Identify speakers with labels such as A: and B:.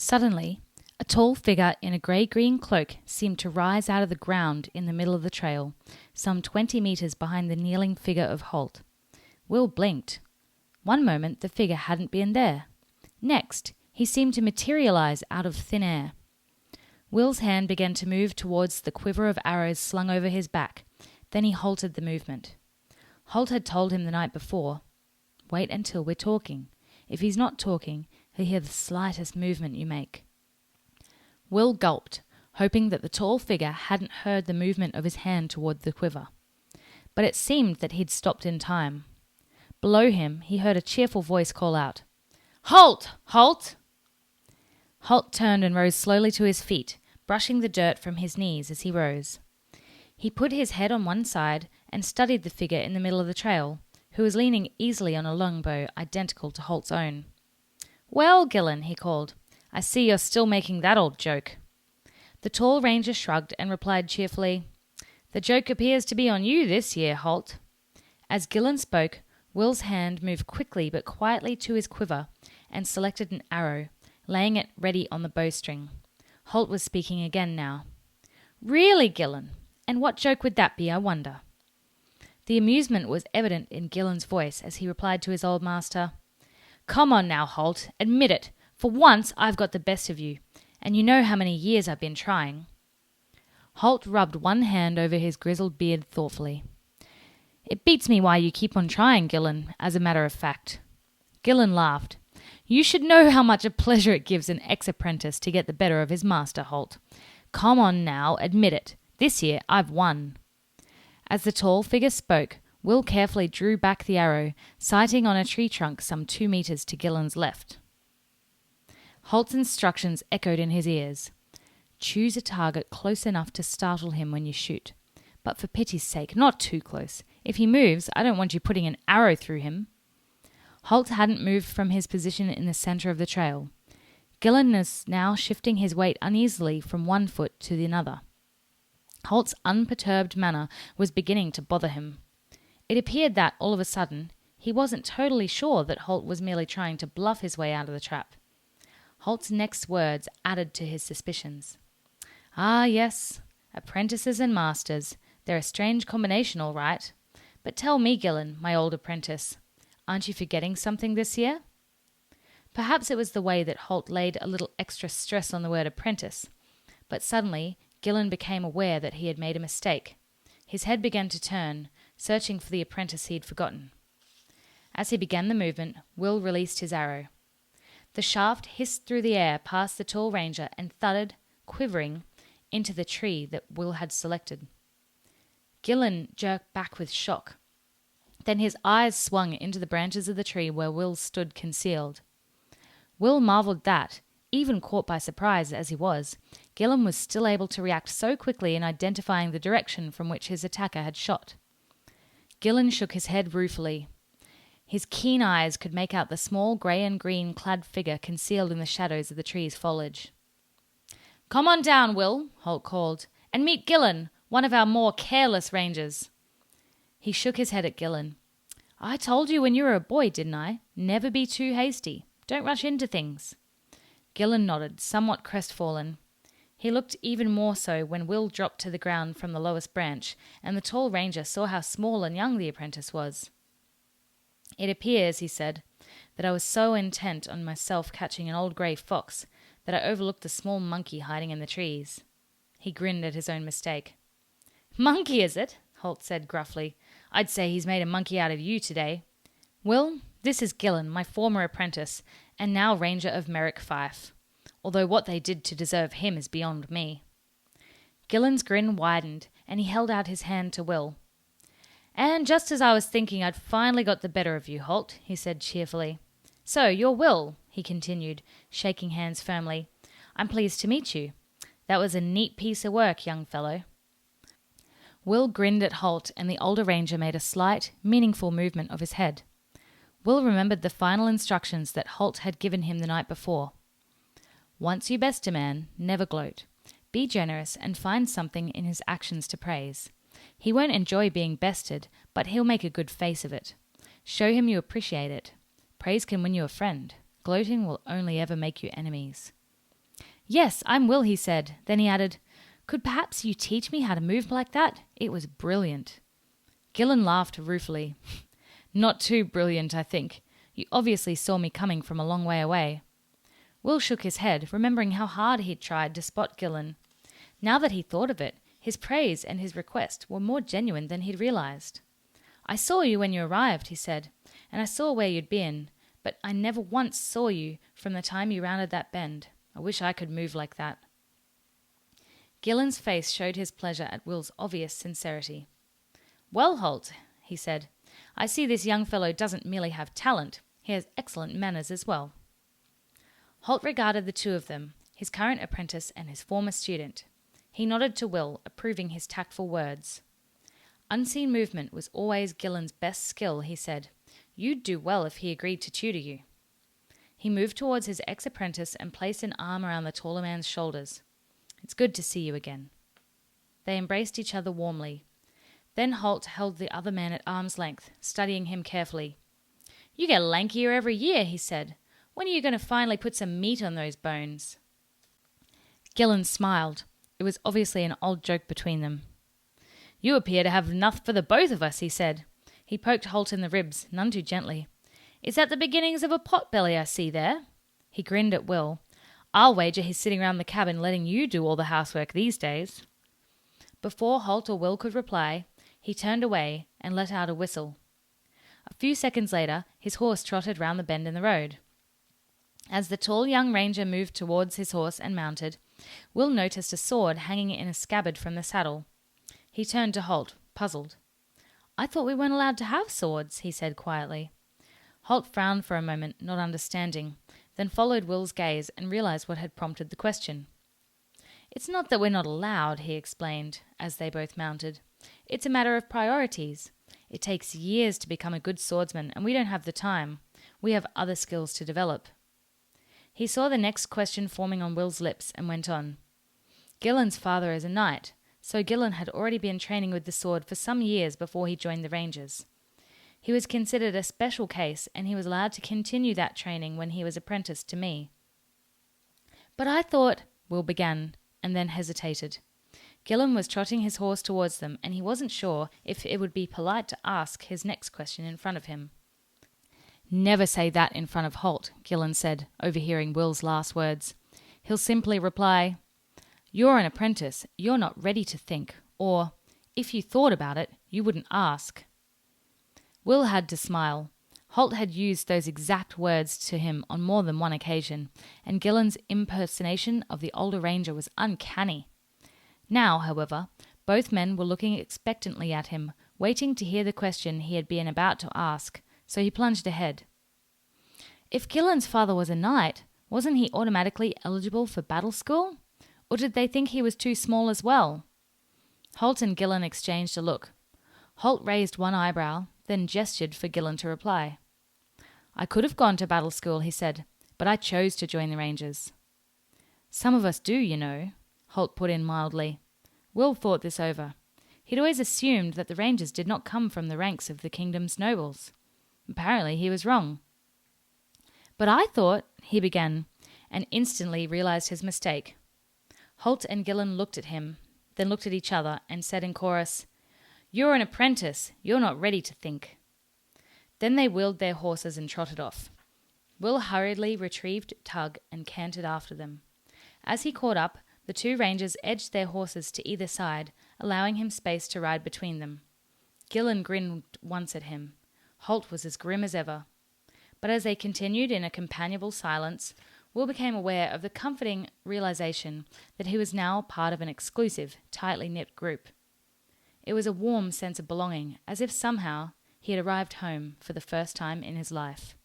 A: Suddenly, a tall figure in a grey-green cloak seemed to rise out of the ground in the middle of the trail, some 20 metres behind the kneeling figure of Holt. Will blinked. One moment the figure hadn't been there. Next, he seemed to materialise out of thin air. Will's hand began to move towards the quiver of arrows slung over his back. Then he halted the movement. Holt had told him the night before, "Wait until we're talking. If he's not talking, he'll hear the slightest movement you make." Will gulped, hoping that the tall figure hadn't heard the movement of his hand toward the quiver. But it seemed that he'd stopped in time. Below him, he heard a cheerful voice call out, "Halt! Halt!" Holt turned and rose slowly to his feet, brushing the dirt from his knees as he rose. He put his head on one side and studied the figure in the middle of the trail, who was leaning easily on a longbow identical to Holt's own. "Well, Gillen," he called, "I see you're still making that old joke." The tall ranger shrugged and replied cheerfully, "The joke appears to be on you this year, Holt." As Gillen spoke, Will's hand moved quickly but quietly to his quiver and selected an arrow, laying it ready on the bowstring. Holt was speaking again now. "Really, Gillen? And what joke would that be, I wonder?" The amusement was evident in Gillen's voice as he replied to his old master, "Come on now, Holt, admit it. For once I've got the best of you, and you know how many years I've been trying." Holt rubbed one hand over his grizzled beard thoughtfully. "It beats me why you keep on trying, Gillen, as a matter of fact." Gillen laughed. "You should know how much a pleasure it gives an ex-apprentice to get the better of his master, Holt. Come on now, admit it. This year I've won." As the tall figure spoke, Will carefully drew back the arrow, sighting on a tree trunk some 2 metres to Gillen's left. Holt's instructions echoed in his ears. "Choose a target close enough to startle him when you shoot. But for pity's sake, not too close. If he moves, I don't want you putting an arrow through him." Holt hadn't moved from his position in the centre of the trail. Gillen was now shifting his weight uneasily from one foot to the other. Holt's unperturbed manner was beginning to bother him. It appeared that, all of a sudden, he wasn't totally sure that Holt was merely trying to bluff his way out of the trap. Holt's next words added to his suspicions. "Ah, yes, apprentices and masters. They're a strange combination, all right. But tell me, Gillen, my old apprentice, aren't you forgetting something this year?" Perhaps it was the way that Holt laid a little extra stress on the word apprentice, but suddenly Gillen became aware that he had made a mistake. His head began to turn, searching for the apprentice he had forgotten. As he began the movement, Will released his arrow. The shaft hissed through the air past the tall ranger and thudded, quivering, into the tree that Will had selected. Gillen jerked back with shock. Then his eyes swung into the branches of the tree where Will stood concealed. Will marvelled that, even caught by surprise as he was, Gillen was still able to react so quickly in identifying the direction from which his attacker had shot. Gillen shook his head ruefully. His keen eyes could make out the small grey and green clad figure concealed in the shadows of the tree's foliage. "Come on down, Will," Holt called, "and meet Gillen, one of our more careless rangers." He shook his head at Gillen. "I told you when you were a boy, didn't I? Never be too hasty. Don't rush into things." Gillen nodded, somewhat crestfallen. He looked even more so when Will dropped to the ground from the lowest branch, and the tall ranger saw how small and young the apprentice was. "It appears," he said, "that I was so intent on myself catching an old grey fox that I overlooked the small monkey hiding in the trees." He grinned at his own mistake. "Monkey, is it?" Holt said gruffly. "I'd say he's made a monkey out of you today. Will, this is Gillen, my former apprentice, and now ranger of Merrick Fife, although what they did to deserve him is beyond me." Gillen's grin widened, and he held out his hand to Will. "And just as I was thinking I'd finally got the better of you, Holt," he said cheerfully. "So, you're Will," he continued, shaking hands firmly. "I'm pleased to meet you. That was a neat piece of work, young fellow." Will grinned at Holt, and the older ranger made a slight, meaningful movement of his head. Will remembered the final instructions that Holt had given him the night before. "Once you best a man, never gloat. Be generous and find something in his actions to praise. He won't enjoy being bested, but he'll make a good face of it. Show him you appreciate it. Praise can win you a friend. Gloating will only ever make you enemies." Yes, I'm Will, he said. Then he added, Could perhaps you teach me how to move like that? It was brilliant. Gillen laughed ruefully. Not too brilliant, I think. You obviously saw me coming from a long way away. Will shook his head, remembering how hard he'd tried to spot Gillen. Now that he thought of it, his praise and his request were more genuine than he'd realized. I saw you when you arrived, he said, and I saw where you'd been, but I never once saw you from the time you rounded that bend. I wish I could move like that. Gillen's face showed his pleasure at Will's obvious sincerity. Well, Holt, he said, I see this young fellow doesn't merely have talent, he has excellent manners as well. Holt regarded the two of them, his current apprentice and his former student. He nodded to Will, approving his tactful words. Unseen movement was always Gillen's best skill, he said. You'd do well if he agreed to tutor you. He moved towards his ex-apprentice and placed an arm around the taller man's shoulders. It's good to see you again. They embraced each other warmly. Then Holt held the other man at arm's length, studying him carefully. You get lankier every year, he said. When are you going to finally put some meat on those bones? Gillen smiled. It was obviously an old joke between them. You appear to have enough for the both of us, he said. He poked Holt in the ribs, none too gently. Is that the beginnings of a potbelly I see there? He grinned at Will. I'll wager he's sitting around the cabin letting you do all the housework these days. Before Holt or Will could reply, he turned away and let out a whistle. A few seconds later, his horse trotted round the bend in the road. As the tall young ranger moved towards his horse and mounted, Will noticed a sword hanging in a scabbard from the saddle. He turned to Holt, puzzled. I thought we weren't allowed to have swords, he said quietly. Holt frowned for a moment, not understanding, then followed Will's gaze and realized what had prompted the question. It's not that we're not allowed, he explained, as they both mounted. It's a matter of priorities. It takes years to become a good swordsman, and we don't have the time. We have other skills to develop. He saw the next question forming on Will's lips and went on. Gillen's father is a knight, so Gillen had already been training with the sword for some years before he joined the Rangers. He was considered a special case, and he was allowed to continue that training when he was apprenticed to me. But I thought, Will began, and then hesitated. Gillen was trotting his horse towards them, and he wasn't sure if it would be polite to ask his next question in front of him. Never say that in front of Holt, Gillen said, overhearing Will's last words. He'll simply reply, You're an apprentice, you're not ready to think, or, if you thought about it, you wouldn't ask. Will had to smile. Holt had used those exact words to him on more than one occasion, and Gillen's impersonation of the older ranger was uncanny. Now, however, both men were looking expectantly at him, waiting to hear the question he had been about to ask, so he plunged ahead. If Gillen's father was a knight, wasn't he automatically eligible for battle school? Or did they think he was too small as well? Holt and Gillen exchanged a look. Holt raised one eyebrow, then gestured for Gillen to reply. I could have gone to battle school, he said, but I chose to join the Rangers. Some of us do, you know, Holt put in mildly. Will thought this over. He'd always assumed that the Rangers did not come from the ranks of the kingdom's nobles. Apparently he was wrong. But I thought, he began, and instantly realized his mistake. Holt and Gillen looked at him, then looked at each other and said in chorus, You're an apprentice, you're not ready to think. Then they wheeled their horses and trotted off. Will hurriedly retrieved Tug and cantered after them. As he caught up, the two rangers edged their horses to either side, allowing him space to ride between them. Gillen grinned once at him. Holt was as grim as ever. But as they continued in a companionable silence, Will became aware of the comforting realization that he was now part of an exclusive, tightly knit group. It was a warm sense of belonging, as if somehow he had arrived home for the first time in his life.